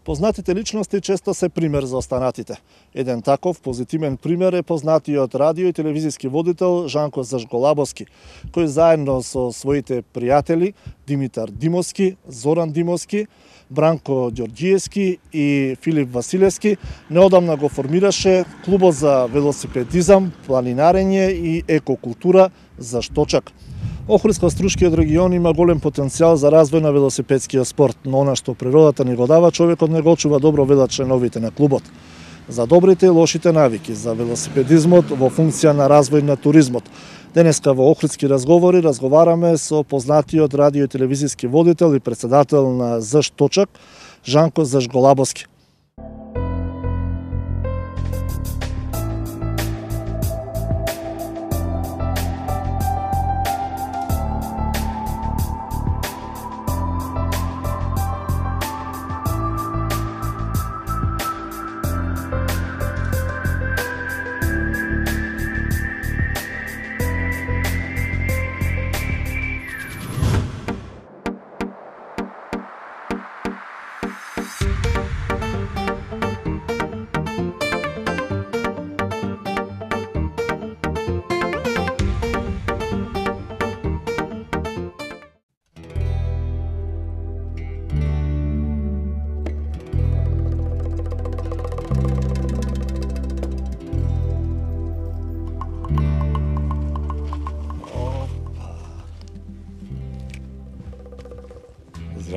Познатите личности често се пример за останатите. Еден таков позитивен пример е познатиот радио и телевизиски водител Жанко Зажголабовски, кој заедно со своите пријатели Димитар Димовски, Зоран Димовски, Бранко Ѓорѓиевски и Филип Василевски неодамна го формираше клубот за велосипедизам, планинарење и екокултура за Шточак. Охридско-Струшкиот регион има голем потенцијал за развој на велосипедскиот спорт, но она што природата ни го дава, човекот не го чува добро, велат членовите на клубот. За добрите и лошите навики, за велосипедизмот во функција на развој на туризмот. Денеска во Охридски разговори разговараме со познатиот радио и телевизиски водител и председател на ЗШ Шточак, Жанко Зажголабовски.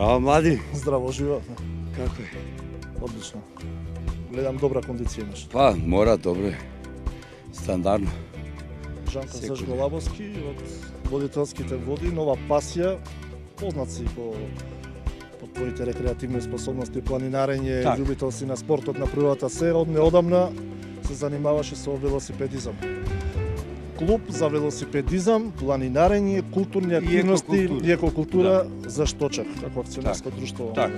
Здраво, млади. Здраво, живо. Како е? Одлично. Гледам добра кондиција имаш. Па, мора, добро е. Стандардно. Жанко Зажголабовски од водителските води, нова пасија, познат си по твоите рекреативни способности, планинарење, Так. љубител си на спортот, на природата, се од неодамна се занимаваше со велосипедизам. Клуб за велосипедизам, планинарење, културни активности и екокултура за Шточак, како акционерско друштво. Так.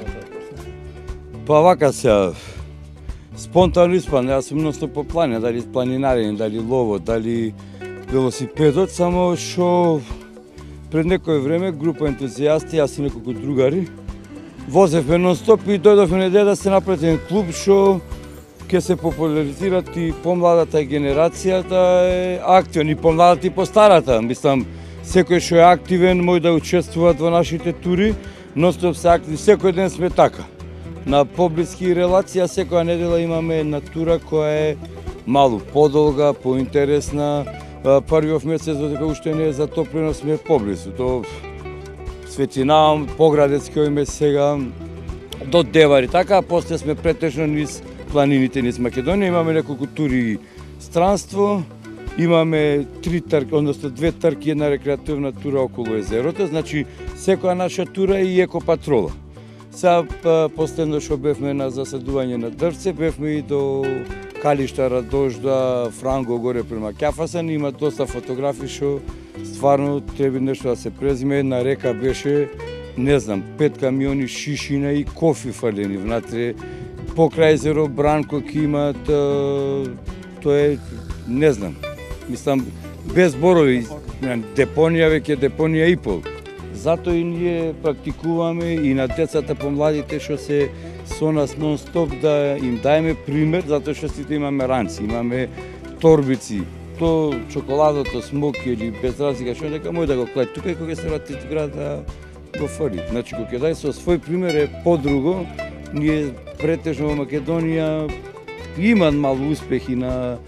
Па вака се спонтано испан, јас сум носно по планина, дали планинарење, дали ловот, дали велосипедот, само што пред некој време група ентузијасти, јас и неколку другари, возевме нон-стоп и дојдовме на да се направи еден клуб што ќе се популаризират и помладата генерацијата е активен, и помладата и постарата. Мислам, секој што е активен може да учествуваат во нашите тури, нон-стоп се активни, секој ден сме така. На поблиски релација секоја недела имаме една тура која е малку подолга, поинтересна. Првиот месец додека уште не е затоплено сме поблису. Тоа Светина, Поградец кој име сега до Девари, така, а после сме претежно низ планините низ Македонија, имаме неколку тури странство, имаме 3 трки, односно 2 трки, една рекреативна тура околу езерото, значи секоја наша тура е и екопатрола. Сега последно што бевме на засадување на дрвце, бевме и до Калишта, Радожда, Франго, горе према Кјафасан, има доста фотографии што стварно треба нешто да се презиме. Една река беше, не знам, 5 камиони шишина и кофи фрлени внатре. Покрај езеро Бранко ќе имат, тоа е, не знам, мислам, без зборови, депонија веќе депонија и пол. Затоа и ние практикуваме и на децата помладите што се со нас нон-стоп да им даеме пример, затоа што сите имаме ранци, имаме торбици, то чоколадото, смок или без разлика што дека може да го клети тука и кога се врати во град да го фрли. Значи кога ќе дај со свој пример е подруго. Ние претежно во Македонија имат малку успехи на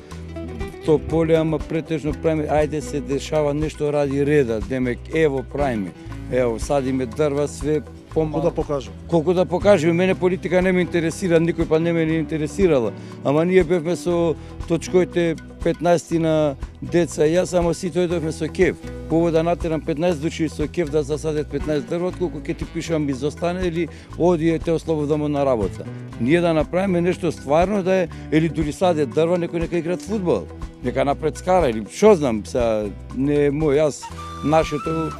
то поле, ама претежно правиме, ајде се дешава нешто ради реда, демек ево правиме. Ево, садиме дрва, све Колку да покажем. Колку да покажеме, мене политика не ме интересира, никој па не ме не интересирала. Ама ние бевме со точкоите 15 на деца, јас само сите дојдовме со кеф. Ово да натерам 15 души со кеф да засадат 15 дрва, колку ќе ти пишам изостане или оди те ослободamo на работа. Ние да направиме нешто стварно да е, или дури саде дрва, некој нека играат фудбал, нека напред скара или што знам, сега не е мој, јас нашето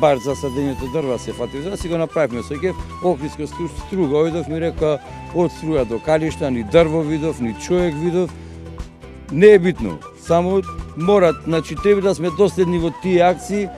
бар засадењето дрва се фати, за да си го направивме со кеф. Охридска струга, ојдов ми река од струја до Калишта, ни дрво видов, ни човек видов. Не е битно, само морат, значи треба да сме доследни во тие акции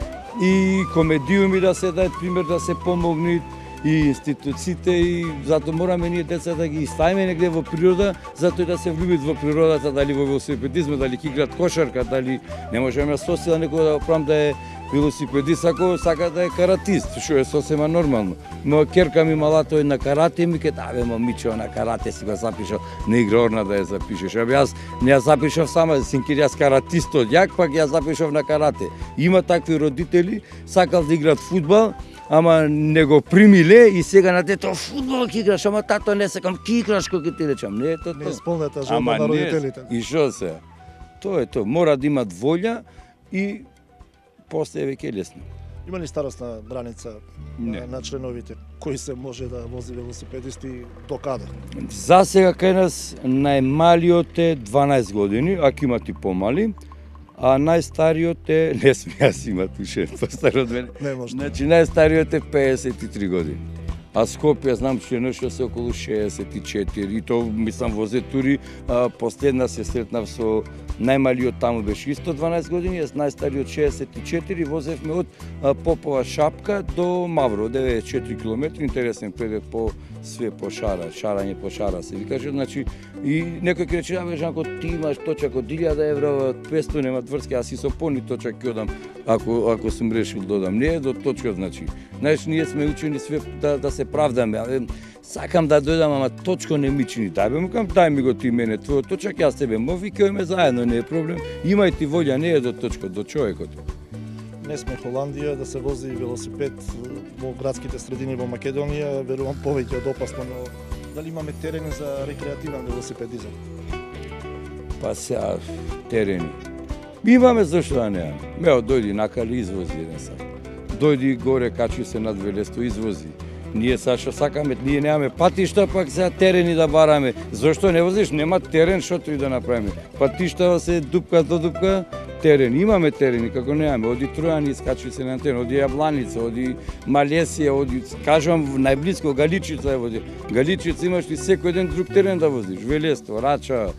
и комедиуми да се дајат пример, да се помогни и институциите и затоа мораме ние децата да ги ставиме негде во природа, затоа да се влюбат во природата, дали во велосипедизмот, дали ќе играат кошарка, дали не можеме со сила некој да правам да е велосипедист ако сака да е каратист, што е сосема нормално. Моја керка ми малато е на карате, ми ке абе момиче на карате си го запишал, на игрорна да ја запишеш. Абе јас не ја запишав сама, синки јас каратист од јак, пак ја запишав на карате. Има такви родители, сакал да играат фудбал, ама не го примиле и сега на дето фудбал ќе играш, ама тато не сакам, ќе играш кога ќе ти речам. Не е тоа. Не исполнета желба на родителите. И што се? Тоа е тоа, мора да имат волја и после е веќе лесно. Има ли старосна граница Не. на членовите кои се може да вози велосипедисти до каде? За сега кај нас најмалиот е 12 години, ако имат и помали, а најстариот е, не сме јас имат уште постар од мене. Не може. Значи најстариот е 53 години. А Скопје знам што нешто се околу 64 и то мислам возе тури, последна се сретнав со најмалиот таму беше исто 12 години, јас најстариот 64, возевме од Попова Шапка до Мавро, 94 км, интересен предет по све по шара, шарање по шара се викаше, значи и некој ќе рече, абе Жанко, ти имаш точак од 1000 евра, 500 нема врски, аз и со пони точак ќе одам ако сум решил да одам. Не е до точка, значи. Знаеш, ние сме учени све да се правдаме, абе сакам да дојдам, ама точко не ми чини. Дај бе, му кам, дај ми го ти мене, твојот точак, јас тебе мови, ќе оме заедно, не е проблем. Имај ти волја, не е до точка, до човекот. Не сме Холандија да се вози велосипед во градските средини во Македонија, верувам повеќе од опасно, но дали имаме терени за рекреативен велосипедизам? Па сега, терени. Имаме, зашто да немаме. Мео, дојди накали, извози еден сак. Дојди горе, качи се над велесто, извози. Ние са што сакаме, ние немаме патишта, пак сега терени да бараме. Зошто не возиш? Нема терен, што и да направиме. Патишта се дупка до дупка, терен. Имаме терени, како немаме. Оди Тројани, искачи се на терен, оди Јабланица, оди Малесија, оди, кажувам, најблиско Галичица е води. Галичица имаш ли секој ден друг терен да возиш? Велесто, Рача,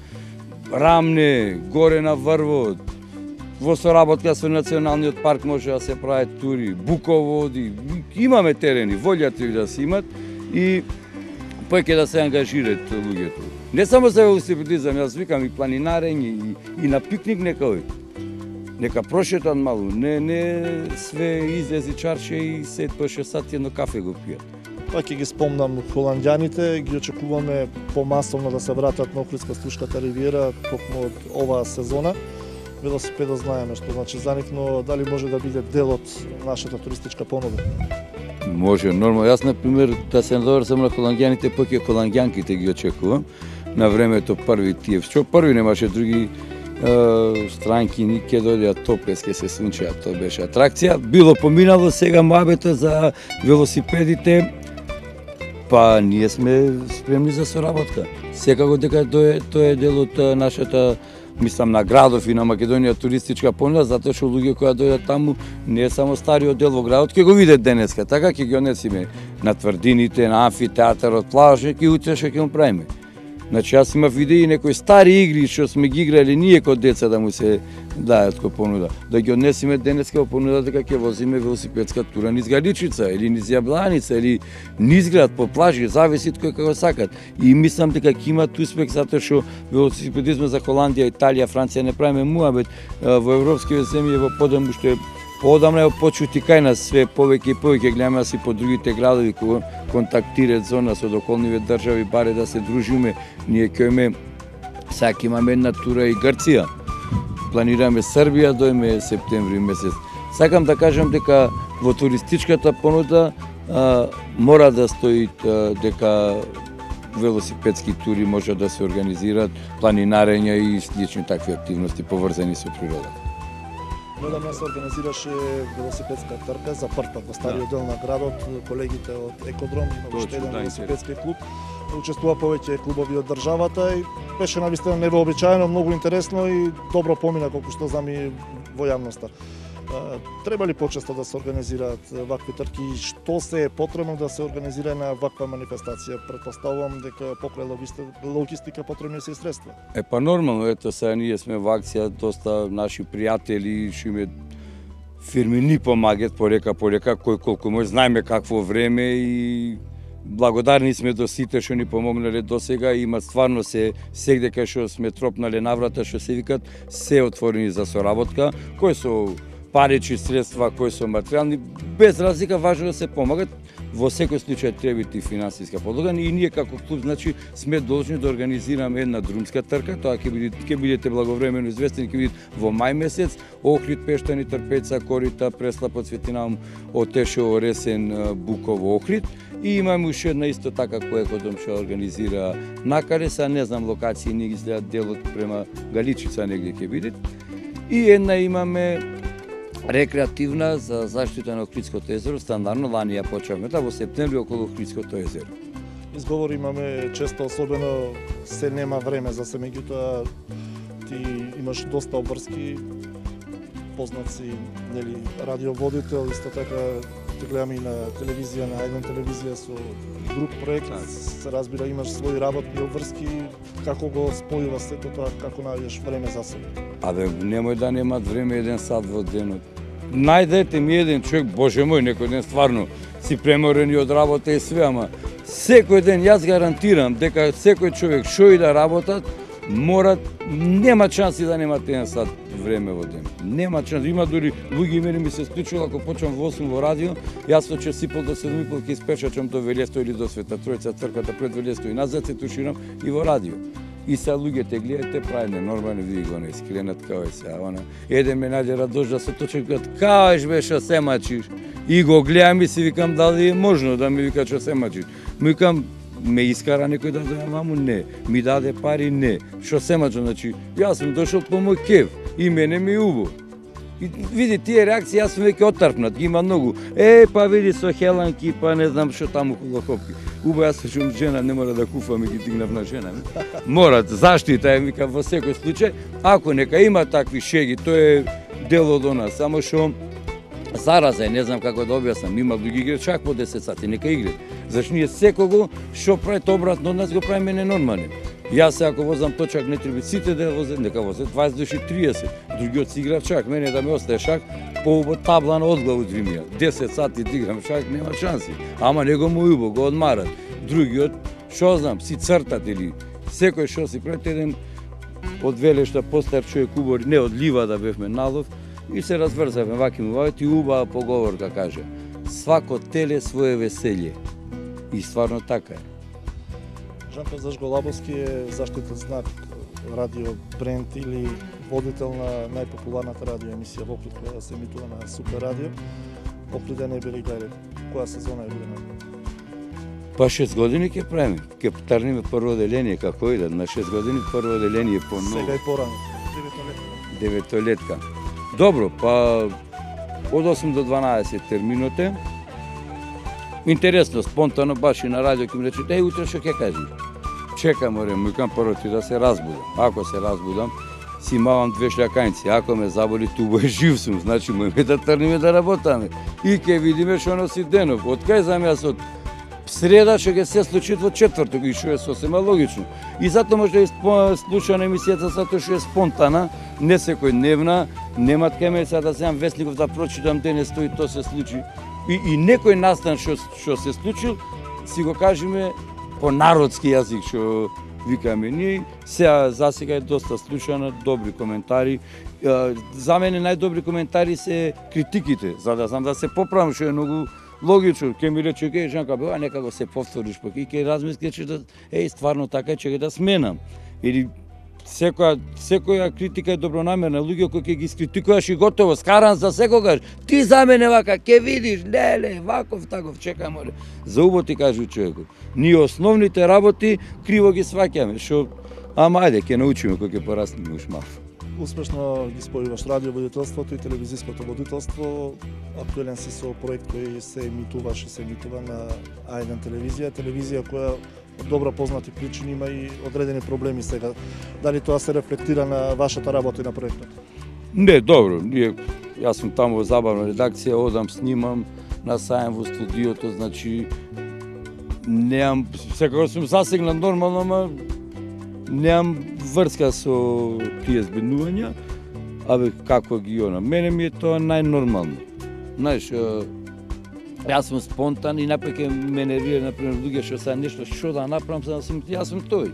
Рамне, горе на Врвот. Во соработка со Националниот парк може да се прават тури, Буково, имаме терени, волја треба да се имат и поќе да се ангажираат луѓето. Не само за велосипедизам, јас викам и планинарење и на пикник нека оди. Нека прошетат малу, не све излези чарше и се по 6 сати едно кафе го пијат. Пак ќе ги спомнам холандјаните, ги очекуваме помасовно да се вратат на Охридско-Слушката ривиера токму од оваа сезона. Велосипедот знаеме што значи за нив, но дали може да биде дел од нашата туристичка понуда? Може, нормално. Јас, например, да се надоврзам на холандјаните, поќе холандјанките ги очекувам. На времето први тие, што први немаше други странки, ни ке дојдеа топес, ке се сунчеа, тоа беше атракција. Било поминало, сега мабето за велосипедите, па ние сме спремни за соработка. Секако дека тоа е дел од нашата, мислам, на градов и на Македонија туристичка понуда, затоа што луѓе кои дојдат таму не е само стариот дел во градот, ќе го видат денеска, така ќе ги однесиме на тврдините, на амфитеатарот, плажот, и утре што ќе му правиме. Значи јас имав идеи некои стари игри што сме ги играли ние кога деца да му се дајат ко понуда. Да ги однесиме денеска во понуда дека ќе возиме велосипедска тура низ Галичица или низ Јабланица или низ град по плажи, зависи од кој како сакат. И мислам дека ќе имат успех затоа што велосипедизмот за Холандија, Италија, Франција не правиме муабет во европските земји во подаму што поодамна е почути кај нас све повеќе и повеќе гледаме си по другите градови кои контактираат со нас од околниве држави баре да се дружиме. Ние ќе имаме сега имаме една тура и Грција. Планираме Србија до септември месец. Сакам да кажам дека во туристичката понуда мора да стои дека велосипедски тури може да се организираат, планинарења и слични такви активности поврзани со природата. Недавно се организираше велосипедска трка за прв пат во стариот дел на градот. Колегите од Екодром има уште еден велосипедски клуб. Учествува повеќе клубови од државата и беше навистина невообичаено, многу интересно и добро помина колку што знам и во јавноста. Треба ли почесто да се организираат вакви трки и што се е потребно да се организира една ваква манифестација? Претпоставувам дека покрај логистика потребни се и средства. Па нормално, ето сега ние сме во акција, доста наши пријатели, што име фирми ни помагат полека, кој колку може, знаеме какво време и благодарни сме до сите што ни помогнале до сега. Има стварно сегде кај што сме тропнале наврата, што се викат, се отворени за соработка, кои со парични средства, кои со материјални, без разлика, важно да се помагат. Во секој случај треба и финансиска подлога и ние како клуб, значи, сме должни да организираме една друмска трка, тоа ќе бидете благовремено известени, ќе бидете во мај месец, Охрид, Пештани, Трпеца, Корита, Преслап, Цветинам, Отешево, Ресен, Буково, Охрид. И имаме уште една исто така која Екодом што организира накаде, са не знам локации, не ги изгледат делот према Галичица негде ќе биде. И една имаме рекреативна за заштита на Охридското езеро, стандардно лани ја почнавме во септември околу Охридското езеро. Изговор имаме често, особено се нема време за се, меѓутоа ти имаш доста обврски, познат си, нели, радиоводител, исто така те гледаме и на телевизија, на една телевизија со друг проект, се разбира, имаш своји работни обврски, како го спојува сето тоа, како најдеш време за себе? Абе, немој да немат време 1 сат во денот. Најдете ми еден човек, боже мој, некој ден стварно си преморени од работа и све, ама секој ден јас гарантирам дека секој човек што и да работат, нема шанси да немат 1 сат време во ден. Нема шанси. Има дури луѓе, мене ми се случило ако почнам во 8 во радио, јас од 6:30 до 7:30 ќе испечачам до Велесто или до Света Тројца црквата пред Велесто и назад се туширам и во радио. И се луѓето гледате правилно, нормално види го не искренат као е се, она. Еден ме најде Радожда со точек кога каеш бе што се мачиш. И го гледам и си викам дали е можно да ми вика што се мачиш. Му викам ме искара некој да дојам ваму? Не. Ми даде пари? Не. Што се мачам, значи јас сум дошол по мој кев и мене ми убо. И види тие реакции, јас сум веќе оттарпнат, ги има многу. Па види со хеланки, па не знам што таму хулохопки. Убо, јас сум жена, не мора да куфам и ги дигнав на жена. Морат заштита, вика, во секој случај. Ако нека има такви шеги, тоа е дел од нас, само што зараза е, не знам како да објаснам, има луѓе играат чак по 10 сати, нека играат. Зашто ние секого што прават обратно од нас го правиме ненормален. Јас ако возам точак не треба сите да возат, нека возат 20 души 30, другиот си игра шак, мене да ме остае шак по табла на одглаву двимија. 10 сати да играм шак, нема шанси. Ама него му убо, го одмарат. Другиот, што знам, си цртат или секој што си прави, еден од Велешта постар човек убор, не од ливада бевме налов и се разврзавме ваки му вајот и убава поговорка каже: свако теле свое веселје. И стварно така е. Жанко Зажголабовски е заштитен знак радио бренд или водител на најпопуларната радио емисија во Охрид, која се емитува на Супер радио. Охриден е били гледај, која сезона е била? Па 6 години ќе правиме. Ќе тргнеме прво оделение, како идат. На 6 години прво оделение по ново. Сега и порано. 9-летка. Добро, па од 8 до 12 терминоте. Интересно, спонтано баш и на радио ќе ми рече: утре што ќе кажеш? Чекам, му викам прво ти да се разбудам. Ако се разбудам, си имавам 2 шљакањци. Ако ме заболи, тубо е жив сум, значи мојме да тргнеме да работаме. И ќе видиме што носи денов. Од кај знам јас од среда што ќе се случи во четврток и што е сосема логично. И затоа може да е слушана емисијата затоа што е спонтана, не секојдневна, немат кај мене сега да земам вестников да прочитам денес тој и тоа се случи. И некој настан што се случил, си го кажеме по народски јазик што викаме ние. Сега засега е доста слушана, добри коментари. За мене најдобри коментари се критиките, за да знам да се поправам, што е многу логично. Ке ми рече: Жанка, бе, нека го се повториш, пак и ке размисли че да стварно така е, че да сменам. Или секоја критика е добронамерна, луѓе кои ќе ги скритикуваш и готово, скаран за секогаш. Ти за мене вака, ќе видиш, леле, ваков, таков, чекај море. За убо ти кажу човекот. Ние основните работи криво ги сваќаме, што ама ајде, ќе научиме кој ќе пораснеме уш малку. Успешно ги спојуваш радиоводителството и телевизиското водителство. Актуелен си со проект кој се емитуваш и се емитува на А1 телевизија, телевизија која од добро познати причини има и одредени проблеми сега. Дали тоа се рефлектира на вашата работа и на проектот? Не, добро. Јас сум таму во забавна редакција, одам, снимам, насајам во студиото, значи неам, секако сум засегнат нормално, ама неам врска со тие збеднувања. абе како ги она. Мене ми е тоа најнормално. Знаеш, јас сум спонтан и напреке ме нервира, например, луѓе што са нешто што да направам, јас сум тој.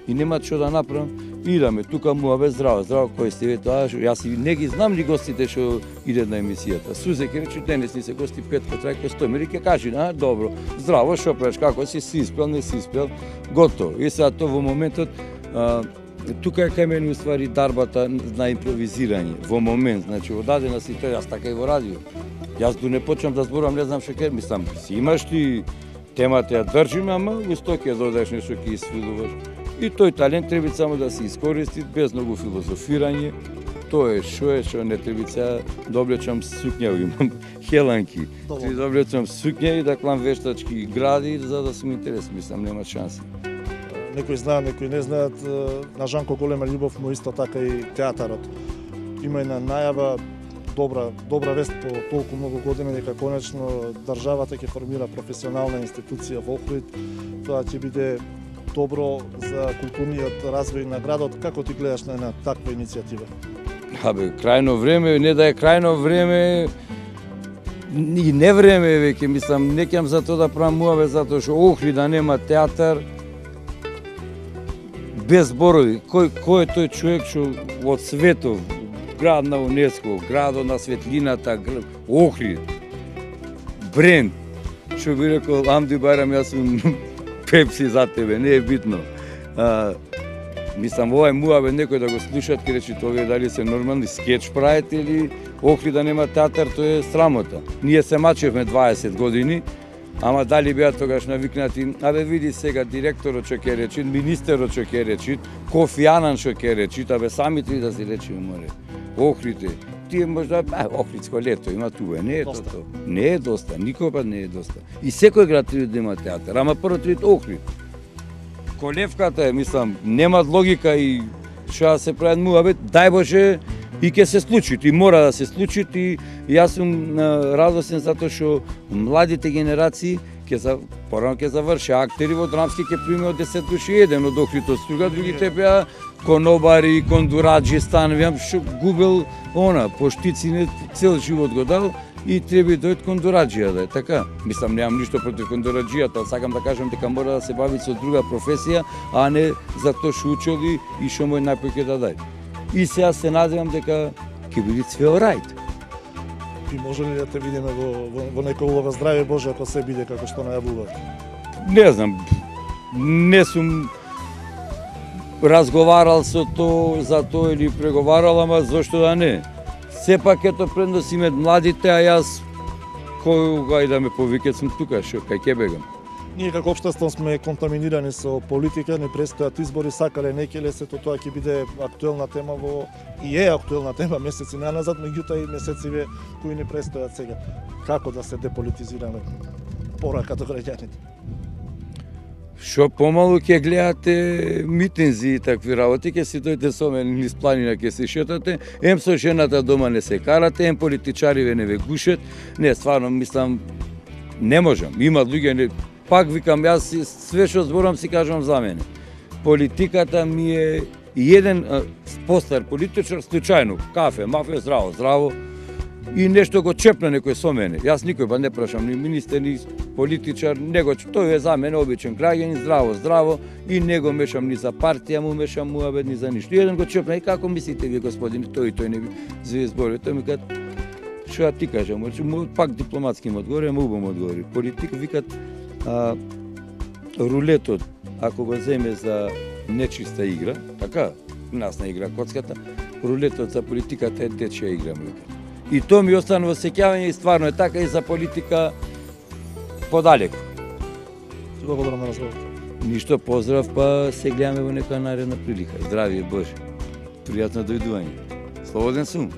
И нема што да направам, идаме тука муабе здраво, кој сте ве тоа, јас и не ги знам ли гостите што идат на емисијата. Сузе ќе рече денес ни се гости Петко Трајко Стојмир и ќе кажи, добро, здраво, што правиш, како си испел, не си испел, готово. И сега тоа во моментот тука е кај мене уствари дарбата на импровизирање, во момент, значи во дадена ситуација, јас така и во радио. Јас до не почнам да зборам, не знам што ќе, мислам, си имаш ти темата ја држиме, ама усто ќе додеш нешто ќе исфилуваш. И тој талент треба само да се искористи без многу филозофирање. Тоа е што не треба да облечам сукња, имам хеланки. Ти да облечам сукња и да клам вештачки гради за да сум интересен, мислам нема шанси. Некои знаат, некои не знаат, на Жанко голема љубов му исто така и театарот. Има една најава, добра вест по толку многу години дека конечно државата ќе формира професионална институција во Охрид. Тоа ќе биде добро за културниот развој на градот. Како ти гледаш на една таква иницијатива? Абе, крајно време, не да е крајно време, и не време веќе, мислам, не кем за тоа да правам муаве, затоа што Охрид да нема театар, без зборови. Кој е тој човек што од светов, град на УНЕСКО, градот на светлината, Охрид, бренд, што би рекол Амди Байрам, јас сум Пепси за тебе, не е битно. Мислам, овај муаве некој да го слушат, ке речи тоа дали се нормални скеч правите или Охрид да нема театар, тоа е срамота. Ние се мачевме 20 години, ама дали беа тогаш навикнати, абе види сега директорот што ќе речи, министерот што ќе речи, Кофи Анан што ќе речи, абе самите да си речи море. Охрид е. Тие можда, Охридско лето има тука, не е тоа. Не е доста, никога не е доста. И секој град треба да има театар, ама прво треба Охрид. Колевката е, мислам, немат логика и што да се прават муабет, дај Боже, и ќе се случи, и мора да се случи, и јас сум радосен затоа што младите генерации порано ќе заврши, актери во драмски ќе прими од 10 души еден од Охрид од Струга, другите беа конобари, кондураджи, станови, што губел поштици цел живот го дал и треба да дојдат кондураджија да е така. Мислам, немам ништо против кондураджијата, сакам да кажам дека мора да се бави со друга професија, а не за тоа што учел и што мој најпој ќе да даде. И сега се надевам дека ќе биде све алрајт. И може ли да те видиме во некој улога здраве Боже ако се биде како што најавувате? Не знам, не сум разговарал за тоа или преговарал, ама зошто да не? Сепак ето предност имат младите, а јас кога и да ме повикат сум тука, што кај ќе бегам. Ние како општество сме контаминирани со политика, не престојат избори, сакале некеле, сето тоа ќе биде актуелна тема и е актуелна тема месеци наназад, меѓутоа и месециве кои не престојат сега. Како да се деполитизираме? Порака до граѓаните. Што помалу ќе гледате митинзи и такви работи, ќе си дојдете со мене низ планина, ќе се шетате, ем со жената дома не се карате, ем политичариве не ве гушат. Не, стварно, мислам, не можам. Има луѓе, пак викам, јас све што зборам си кажам за мене. Политиката ми е еден постар политичар, случајно, кафе, мафе, здраво, и нешто го чепна некој со мене. Јас никој не прашам, ни министер, ни политичар, тој е за мене обичен граѓанин, здраво, и не го мешам ни за партија, му мешам муабет, ни за ништо. Еден го чепна, и како мислите ви, господине, тој не ви збори. Тој ми кажа, што ти кажам, пак дипломатски му одговори, ама убаво му одговори. Политик викат, рулетот, ако го земе за нечиста игра, така, насна игра коцката, рулетот за политиката е дечја игра, му викат. И тоа ми остана во сеќавање и стварно е така и за политика подалеку. Благодарам на разговорот. Ништо, поздрав, па се гледаме во нека наредна прилика. Здравие Боже. Пријатно дојдување. Слободен сум.